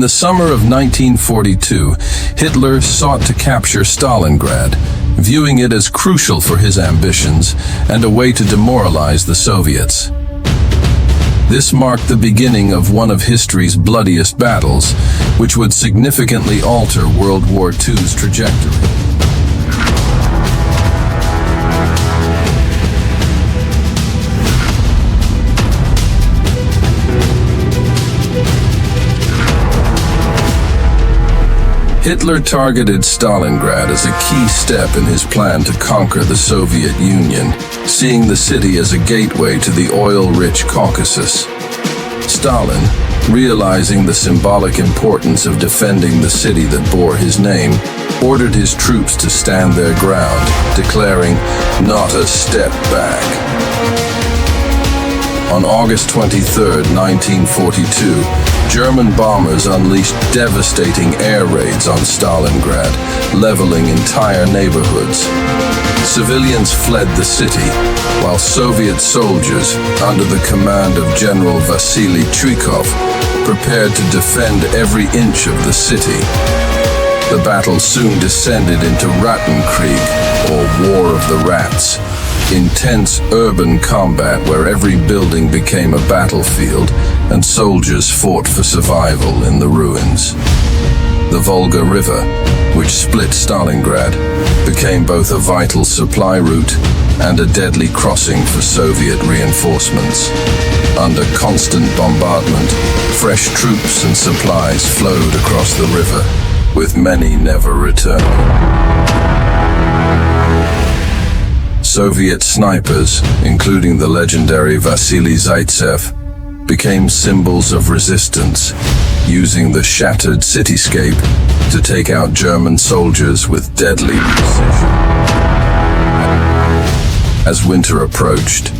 In the summer of 1942, Hitler sought to capture Stalingrad, viewing it as crucial for his ambitions and a way to demoralize the Soviets. This marked the beginning of one of history's bloodiest battles, which would significantly alter World War II's trajectory. Hitler targeted Stalingrad as a key step in his plan to conquer the Soviet Union, seeing the city as a gateway to the oil-rich Caucasus. Stalin, realizing the symbolic importance of defending the city that bore his name, ordered his troops to stand their ground, declaring, "Not a step back." On August 23, 1942, German bombers unleashed devastating air raids on Stalingrad, leveling entire neighborhoods. Civilians fled the city, while Soviet soldiers, under the command of General Vasily Chuikov, prepared to defend every inch of the city. The battle soon descended into Rattenkrieg, or War of the Rats, intense urban combat where every building became a battlefield and soldiers fought for survival in the ruins. The Volga River, which split Stalingrad, became both a vital supply route and a deadly crossing for Soviet reinforcements. Under constant bombardment, fresh troops and supplies flowed across the river, with many never returning. Soviet snipers, including the legendary Vasily Zaitsev, became symbols of resistance, using the shattered cityscape to take out German soldiers with deadly precision. As winter approached,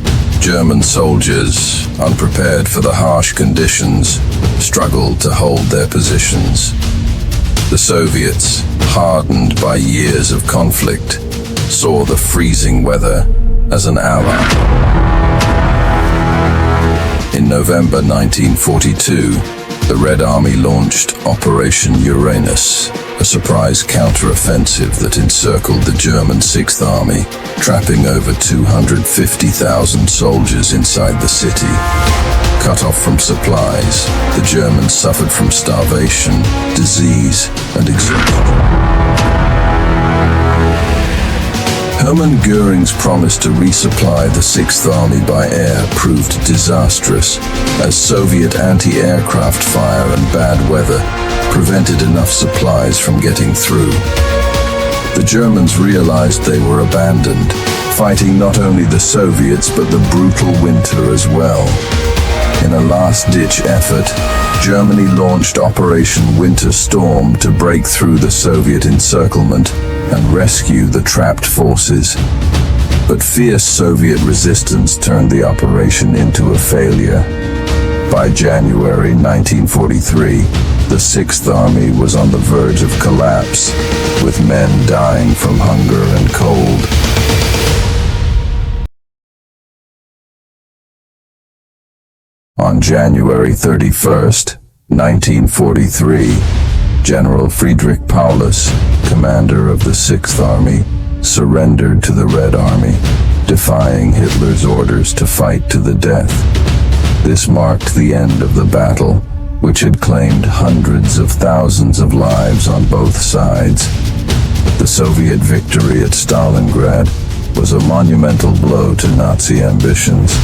German soldiers, unprepared for the harsh conditions, struggled to hold their positions. The Soviets, hardened by years of conflict, saw the freezing weather as an ally. In November 1942, the Red Army launched Operation Uranus, a surprise counter-offensive that encircled the German Sixth Army, trapping over 250,000 soldiers inside the city. Cut off from supplies, the Germans suffered from starvation, disease, and exhaustion. Hermann Göring's promise to resupply the Sixth Army by air proved disastrous, as Soviet anti-aircraft fire and bad weather prevented enough supplies from getting through. The Germans realized they were abandoned, fighting not only the Soviets but the brutal winter as well. In a last-ditch effort, Germany launched Operation Winter Storm to break through the Soviet encirclement and rescue the trapped forces. But fierce Soviet resistance turned the operation into a failure. By January 1943, the Sixth Army was on the verge of collapse, with men dying from hunger and cold. On January 31st, 1943, General Friedrich Paulus, commander of the Sixth Army, surrendered to the Red Army, defying Hitler's orders to fight to the death. This marked the end of the battle, which had claimed hundreds of thousands of lives on both sides. The Soviet victory at Stalingrad was a monumental blow to Nazi ambitions.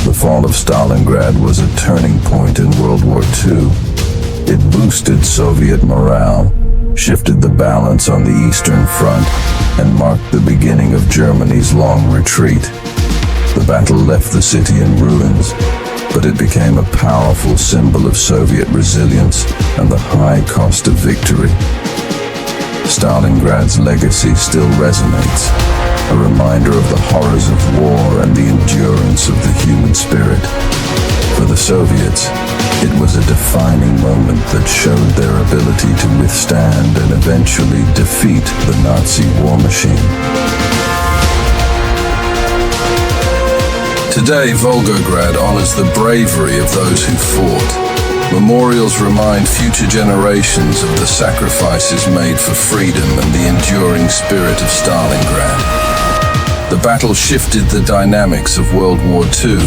The fall of Stalingrad was a turning point in World War II. It boosted Soviet morale, shifted the balance on the Eastern Front, and marked the beginning of Germany's long retreat. The battle left the city in ruins, but it became a powerful symbol of Soviet resilience and the high cost of victory. Stalingrad's legacy still resonates, a reminder of the horrors of war and the endurance of the human spirit. For the Soviets, it was a defining moment that showed their ability to withstand and eventually defeat the Nazi war machine. Today, Volgograd honors the bravery of those who fought, Memorials remind future generations of the sacrifices made for freedom and the enduring spirit of Stalingrad. The battle shifted the dynamics of World War II,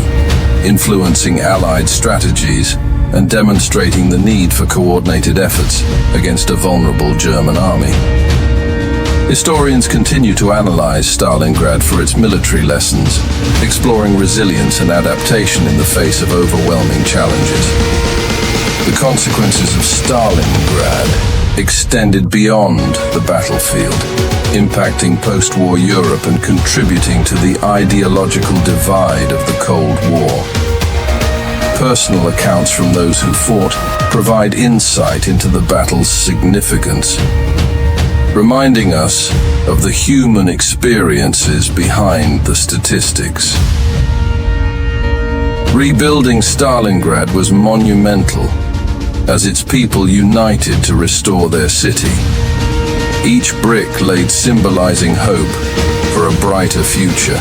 influencing Allied strategies and demonstrating the need for coordinated efforts against a vulnerable German army. Historians continue to analyze Stalingrad for its military lessons, exploring resilience and adaptation in the face of overwhelming challenges. The consequences of Stalingrad extended beyond the battlefield, impacting post-war Europe and contributing to the ideological divide of the Cold War. Personal accounts from those who fought provide insight into the battle's significance, reminding us of the human experiences behind the statistics. Rebuilding Stalingrad was monumental, as its people united to restore their city. Each brick laid symbolizing hope for a brighter future.